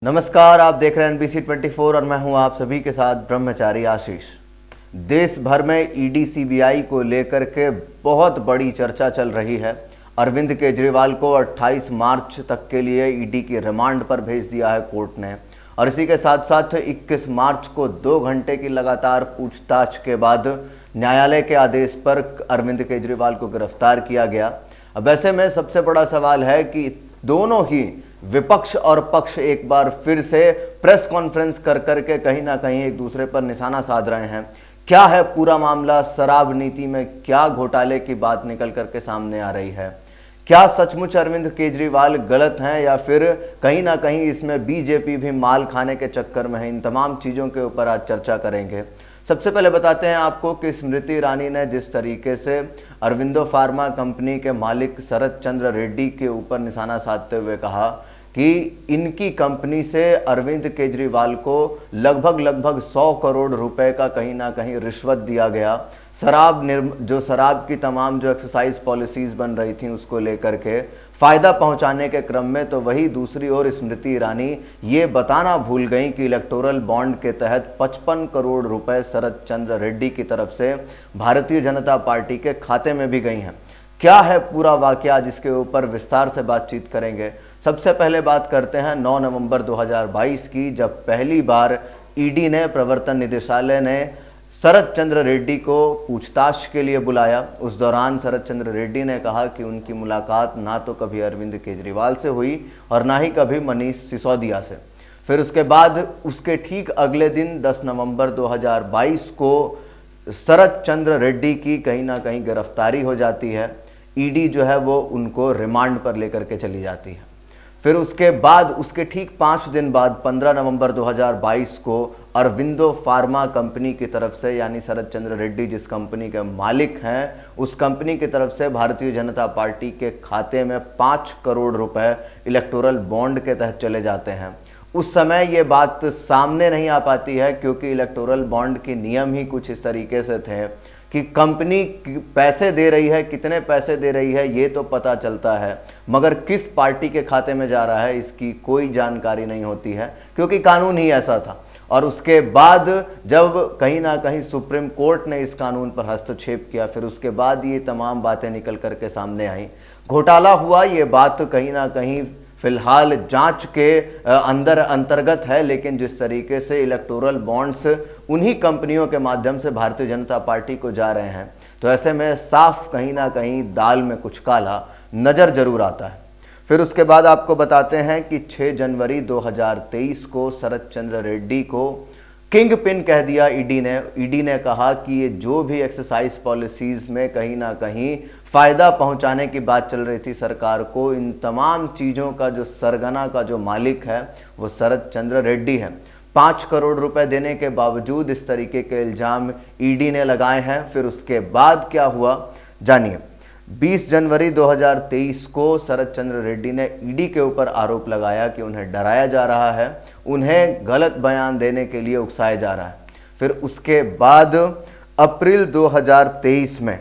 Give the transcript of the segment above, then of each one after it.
नमस्कार, आप देख रहे हैं NBC 24 और मैं हूं आप सभी के साथ ब्रह्मचारी आशीष। देश भर में ईडी सीबीआई को लेकर के बहुत बड़ी चर्चा चल रही है। अरविंद केजरीवाल को 28 मार्च तक के लिए ईडी की रिमांड पर भेज दिया है कोर्ट ने, और इसी के साथ साथ 21 मार्च को 2 घंटे की लगातार पूछताछ के बाद न्यायालय के आदेश पर अरविंद केजरीवाल को गिरफ्तार किया गया। अब ऐसे में सबसे बड़ा सवाल है कि दोनों ही विपक्ष और पक्ष एक बार फिर से प्रेस कॉन्फ्रेंस कर करके कहीं ना कहीं एक दूसरे पर निशाना साध रहे हैं। क्या है पूरा मामला? शराब नीति में क्या घोटाले की बात निकल करके सामने आ रही है? क्या सचमुच अरविंद केजरीवाल गलत हैं या फिर कहीं ना कहीं इसमें बीजेपी भी माल खाने के चक्कर में है? इन तमाम चीज़ों के ऊपर आज चर्चा करेंगे। सबसे पहले बताते हैं आपको कि स्मृति ईरानी ने जिस तरीके से अरविंदो फार्मा कंपनी के मालिक शरद चंद्र रेड्डी के ऊपर निशाना साधते हुए कहा कि इनकी कंपनी से अरविंद केजरीवाल को लगभग 100 करोड़ रुपए का कहीं ना कहीं रिश्वत दिया गया। शराब की तमाम जो एक्सरसाइज पॉलिसीज बन रही थी उसको लेकर के फायदा पहुंचाने के क्रम में, तो वही दूसरी ओर स्मृति ईरानी ये बताना भूल गई कि इलेक्टोरल बॉन्ड के तहत 55 करोड़ रुपए शरद चंद्र रेड्डी की तरफ से भारतीय जनता पार्टी के खाते में भी गई हैं। क्या है पूरा वाकया, जिसके ऊपर विस्तार से बातचीत करेंगे। सबसे पहले बात करते हैं 9 नवंबर 2022 की, जब पहली बार ईडी ने, प्रवर्तन निदेशालय ने शरद चंद्र रेड्डी को पूछताछ के लिए बुलाया। उस दौरान शरद चंद्र रेड्डी ने कहा कि उनकी मुलाकात ना तो कभी अरविंद केजरीवाल से हुई और ना ही कभी मनीष सिसोदिया से। फिर उसके बाद उसके ठीक अगले दिन 10 नवंबर 2022 को शरद चंद्र रेड्डी की कहीं ना कहीं गिरफ्तारी हो जाती है। ईडी जो है वो उनको रिमांड पर लेकर के चली जाती है। फिर उसके बाद उसके ठीक 5 दिन बाद 15 नवंबर 2022 को अरविंदो फार्मा कंपनी की तरफ से, यानी शरद चंद्र रेड्डी जिस कंपनी के मालिक हैं, उस कंपनी की तरफ से भारतीय जनता पार्टी के खाते में 5 करोड़ रुपए इलेक्टोरल बॉन्ड के तहत चले जाते हैं। उस समय ये बात सामने नहीं आ पाती है क्योंकि इलेक्टोरल बॉन्ड के नियम ही कुछ इस तरीके से थे कि कंपनी पैसे दे रही है, कितने पैसे दे रही है ये तो पता चलता है, मगर किस पार्टी के खाते में जा रहा है इसकी कोई जानकारी नहीं होती है, क्योंकि कानून ही ऐसा था। और उसके बाद जब कहीं ना कहीं सुप्रीम कोर्ट ने इस कानून पर हस्तक्षेप किया, फिर उसके बाद ये तमाम बातें निकल करके सामने आई। घोटाला हुआ, ये बात कहीं ना कहीं फिलहाल जांच के अंतर्गत है, लेकिन जिस तरीके से इलेक्टोरल बॉन्ड्स उन्हीं कंपनियों के माध्यम से भारतीय जनता पार्टी को जा रहे हैं, तो ऐसे में साफ कहीं ना कहीं दाल में कुछ काला नज़र जरूर आता है। फिर उसके बाद आपको बताते हैं कि 6 जनवरी 2023 को शरद चंद्र रेड्डी को किंग पिन कह दिया ईडी ने। ईडी ने कहा कि ये जो भी एक्सरसाइज पॉलिसीज में कहीं ना कहीं फ़ायदा पहुंचाने की बात चल रही थी सरकार को, इन तमाम चीज़ों का जो सरगना का जो मालिक है वो शरद चंद्र रेड्डी है। 5 करोड़ रुपए देने के बावजूद इस तरीके के इल्ज़ाम ईडी ने लगाए हैं। फिर उसके बाद क्या हुआ जानिए। 20 जनवरी 2023 को शरद चंद्र रेड्डी ने ईडी के ऊपर आरोप लगाया कि उन्हें डराया जा रहा है, उन्हें गलत बयान देने के लिए उकसाया जा रहा है। फिर उसके बाद अप्रैल 2023 में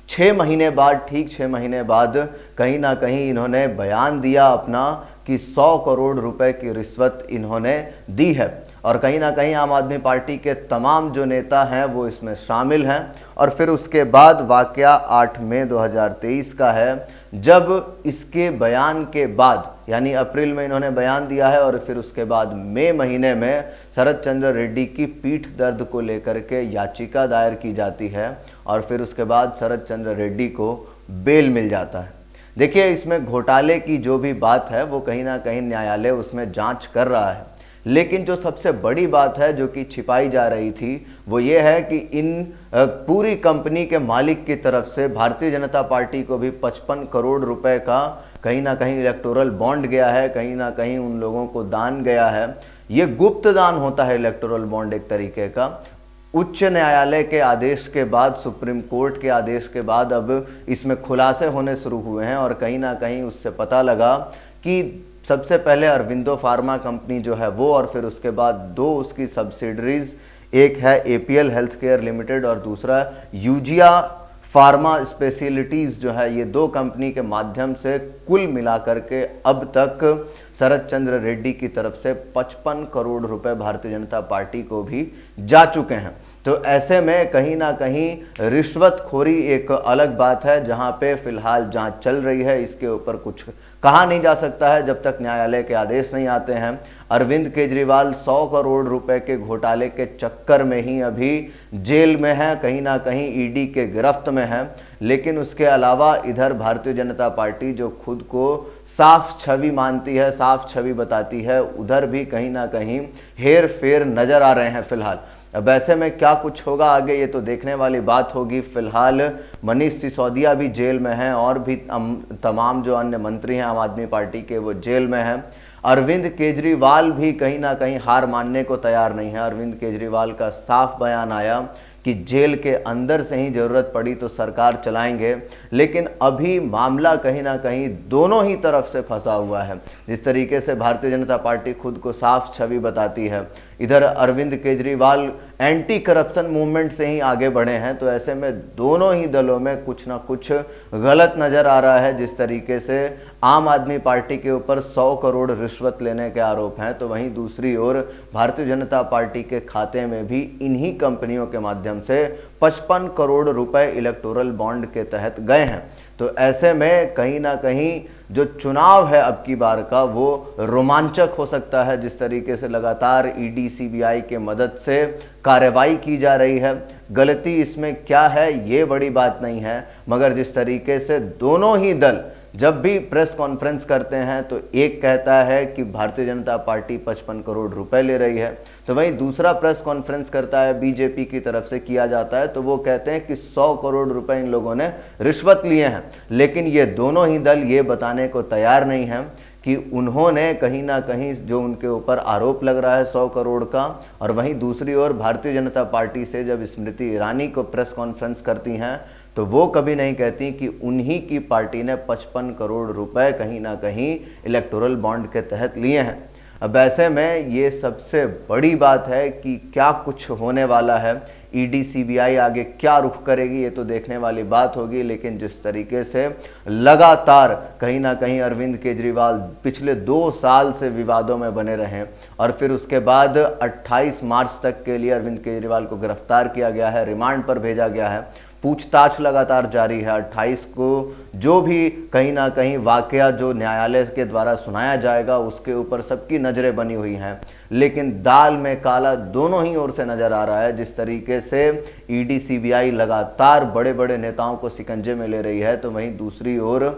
6 महीने बाद, ठीक 6 महीने बाद कहीं ना कहीं इन्होंने बयान दिया अपना कि 100 करोड़ रुपए की रिश्वत इन्होंने दी है, और कहीं ना कहीं आम आदमी पार्टी के तमाम जो नेता हैं वो इसमें शामिल हैं। और फिर उसके बाद वाकया 8 मई 2023 का है, जब इसके बयान के बाद, यानी अप्रैल में इन्होंने बयान दिया है और फिर उसके बाद मई महीने में शरद चंद्र रेड्डी की पीठ दर्द को लेकर के याचिका दायर की जाती है, और फिर उसके बाद शरद चंद्र रेड्डी को बेल मिल जाता है। देखिए, इसमें घोटाले की जो भी बात है वो कहीं ना कहीं न्यायालय उसमें जांच कर रहा है, लेकिन जो सबसे बड़ी बात है जो कि छिपाई जा रही थी वो ये है कि इन पूरी कंपनी के मालिक की तरफ से भारतीय जनता पार्टी को भी 55 करोड़ रुपए का कहीं ना कहीं इलेक्टोरल बॉन्ड गया है, कहीं ना कहीं उन लोगों को दान गया है। ये गुप्त दान होता है इलेक्टोरल बॉन्ड एक तरीके का। उच्च न्यायालय के आदेश के बाद, सुप्रीम कोर्ट के आदेश के बाद अब इसमें खुलासे होने शुरू हुए हैं, और कहीं ना कहीं उससे पता लगा कि सबसे पहले अरविंदो फार्मा कंपनी जो है वो, और फिर उसके बाद 2 उसकी सब्सिडरीज, एक है एपीएल हेल्थ केयर लिमिटेड और दूसरा यूजिया फार्मा स्पेशलिटीज़ जो है, ये 2 कंपनी के माध्यम से कुल मिलाकर के अब तक शरद चंद्र रेड्डी की तरफ से 55 करोड़ रुपए भारतीय जनता पार्टी को भी जा चुके हैं। तो ऐसे में कहीं ना कहीं रिश्वतखोरी एक अलग बात है, जहां पे फिलहाल जांच चल रही है। इसके ऊपर कुछ कहा नहीं जा सकता है जब तक न्यायालय के आदेश नहीं आते हैं। अरविंद केजरीवाल 100 करोड़ रुपए के घोटाले के चक्कर में ही अभी जेल में है, कहीं ना कहीं ईडी के गिरफ्त में है। लेकिन उसके अलावा इधर भारतीय जनता पार्टी जो खुद को साफ छवि मानती है, साफ छवि बताती है, उधर भी कहीं ना कहीं हेर फेर नजर आ रहे हैं फिलहाल। अब ऐसे में क्या कुछ होगा आगे, ये तो देखने वाली बात होगी। फिलहाल मनीष सिसोदिया भी जेल में हैं और भी तमाम जो अन्य मंत्री हैं आम आदमी पार्टी के वो जेल में हैं। अरविंद केजरीवाल भी कहीं ना कहीं हार मानने को तैयार नहीं है। अरविंद केजरीवाल का साफ बयान आया कि जेल के अंदर से ही जरूरत पड़ी तो सरकार चलाएंगे। लेकिन अभी मामला कहीं ना कहीं दोनों ही तरफ से फंसा हुआ है। जिस तरीके से भारतीय जनता पार्टी खुद को साफ छवि बताती है, इधर Arvind Kejriwal anti corruption movement से ही आगे बढ़े हैं। तो ऐसे में दोनों ही दलों में कुछ ना कुछ गलत नजर आ रहा है। जिस तरीके से आम आदमी पार्टी के ऊपर 100 करोड़ रिश्वत लेने के आरोप हैं, तो वहीं दूसरी ओर भारतीय जनता पार्टी के खाते में भी इन्हीं कंपनियों के माध्यम से 55 करोड़ रुपए इलेक्टोरल बॉन्ड के तहत गए हैं। तो ऐसे में कहीं ना कहीं जो चुनाव है अब की बार का वो रोमांचक हो सकता है। जिस तरीके से लगातार ईडी सीबीआई के मदद से कार्रवाई की जा रही है, गलती इसमें क्या है ये बड़ी बात नहीं है, मगर जिस तरीके से दोनों ही दल जब भी प्रेस कॉन्फ्रेंस करते हैं तो एक कहता है कि भारतीय जनता पार्टी 55 करोड़ रुपए ले रही है, तो वहीं दूसरा प्रेस कॉन्फ्रेंस करता है बीजेपी की तरफ से किया जाता है तो वो कहते हैं कि 100 करोड़ रुपए इन लोगों ने रिश्वत लिए हैं। लेकिन ये दोनों ही दल ये बताने को तैयार नहीं हैं कि उन्होंने कहीं ना कहीं जो उनके ऊपर आरोप लग रहा है 100 करोड़ का, और वहीं दूसरी ओर भारतीय जनता पार्टी से जब स्मृति ईरानी को प्रेस कॉन्फ्रेंस करती हैं तो वो कभी नहीं कहती कि उन्हीं की पार्टी ने 55 करोड़ रुपए कहीं ना कहीं इलेक्टोरल बॉन्ड के तहत लिए हैं। अब ऐसे में ये सबसे बड़ी बात है कि क्या कुछ होने वाला है, ईडी सीबीआई आगे क्या रुख करेगी, ये तो देखने वाली बात होगी। लेकिन जिस तरीके से लगातार कहीं ना कहीं अरविंद केजरीवाल पिछले 2 साल से विवादों में बने रहे और फिर उसके बाद 28 मार्च तक के लिए अरविंद केजरीवाल को गिरफ्तार किया गया है, रिमांड पर भेजा गया है, पूछताछ लगातार जारी है। 28 को जो भी कहीं ना कहीं वाकया जो न्यायालय के द्वारा सुनाया जाएगा उसके ऊपर सबकी नज़रें बनी हुई हैं। लेकिन दाल में काला दोनों ही ओर से नज़र आ रहा है। जिस तरीके से ईडी सीबीआई लगातार बड़े बड़े नेताओं को शिकंजे में ले रही है, तो वहीं दूसरी ओर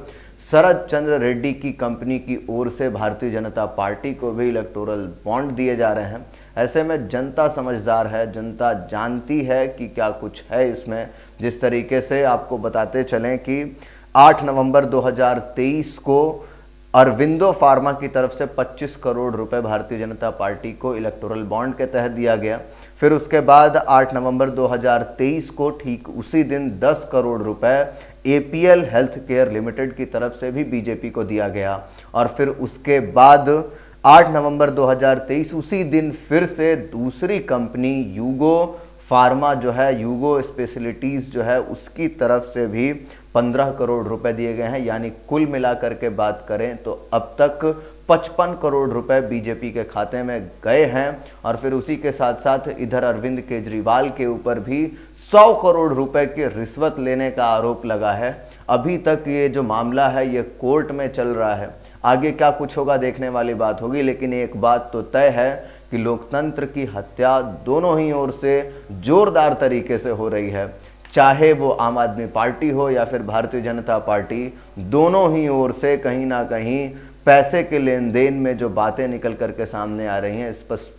शरद चंद्र रेड्डी की कंपनी की ओर से भारतीय जनता पार्टी को भी इलेक्टोरल बॉन्ड दिए जा रहे हैं। ऐसे में जनता समझदार है, जनता जानती है कि क्या कुछ है इसमें। जिस तरीके से आपको बताते चलें कि 8 नवंबर 2023 को अरविंदो फार्मा की तरफ से 25 करोड़ रुपए भारतीय जनता पार्टी को इलेक्टोरल बॉन्ड के तहत दिया गया। फिर उसके बाद 8 नवंबर 2023 को ठीक उसी दिन 10 करोड़ रुपए एपीएल हेल्थ केयर लिमिटेड की तरफ से भी बीजेपी को दिया गया। और फिर उसके बाद 8 नवंबर 2023 उसी दिन फिर से दूसरी कंपनी यूगो फार्मा जो है, यूगो स्पेशलिटीज़ जो है, उसकी तरफ से भी 15 करोड़ रुपए दिए गए हैं। यानी कुल मिलाकर के बात करें तो अब तक 55 करोड़ रुपए बीजेपी के खाते में गए हैं। और फिर उसी के साथ साथ इधर अरविंद केजरीवाल के ऊपर भी 100 करोड़ रुपए की रिश्वत लेने का आरोप लगा है। अभी तक ये जो मामला है ये कोर्ट में चल रहा है, आगे क्या कुछ होगा देखने वाली बात होगी। लेकिन एक बात तो तय है कि लोकतंत्र की हत्या दोनों ही ओर से जोरदार तरीके से हो रही है, चाहे वो आम आदमी पार्टी हो या फिर भारतीय जनता पार्टी। दोनों ही ओर से कहीं ना कहीं पैसे के लेन देन में जो बातें निकल करके सामने आ रही हैं,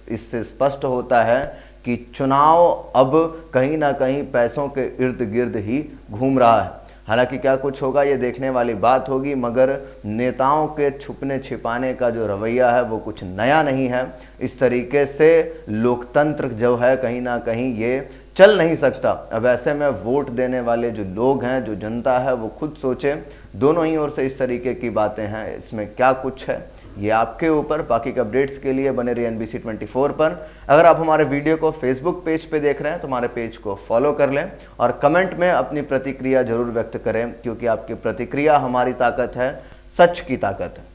इससे स्पष्ट होता है कि चुनाव अब कहीं ना कहीं पैसों के इर्द गिर्द ही घूम रहा है। हालांकि क्या कुछ होगा ये देखने वाली बात होगी, मगर नेताओं के छुपने छिपाने का जो रवैया है वो कुछ नया नहीं है। इस तरीके से लोकतंत्र जो है कहीं ना कहीं ये चल नहीं सकता। अब ऐसे में वोट देने वाले जो लोग हैं, जो जनता है, वो खुद सोचे। दोनों ही ओर से इस तरीके की बातें हैं, इसमें क्या कुछ है ये आपके ऊपर। बाकी के अपडेट्स के लिए बने रहिए NBC 24 पर। अगर आप हमारे वीडियो को फेसबुक पेज पे देख रहे हैं तो हमारे पेज को फॉलो कर लें और कमेंट में अपनी प्रतिक्रिया जरूर व्यक्त करें, क्योंकि आपकी प्रतिक्रिया हमारी ताकत है, सच की ताकत है।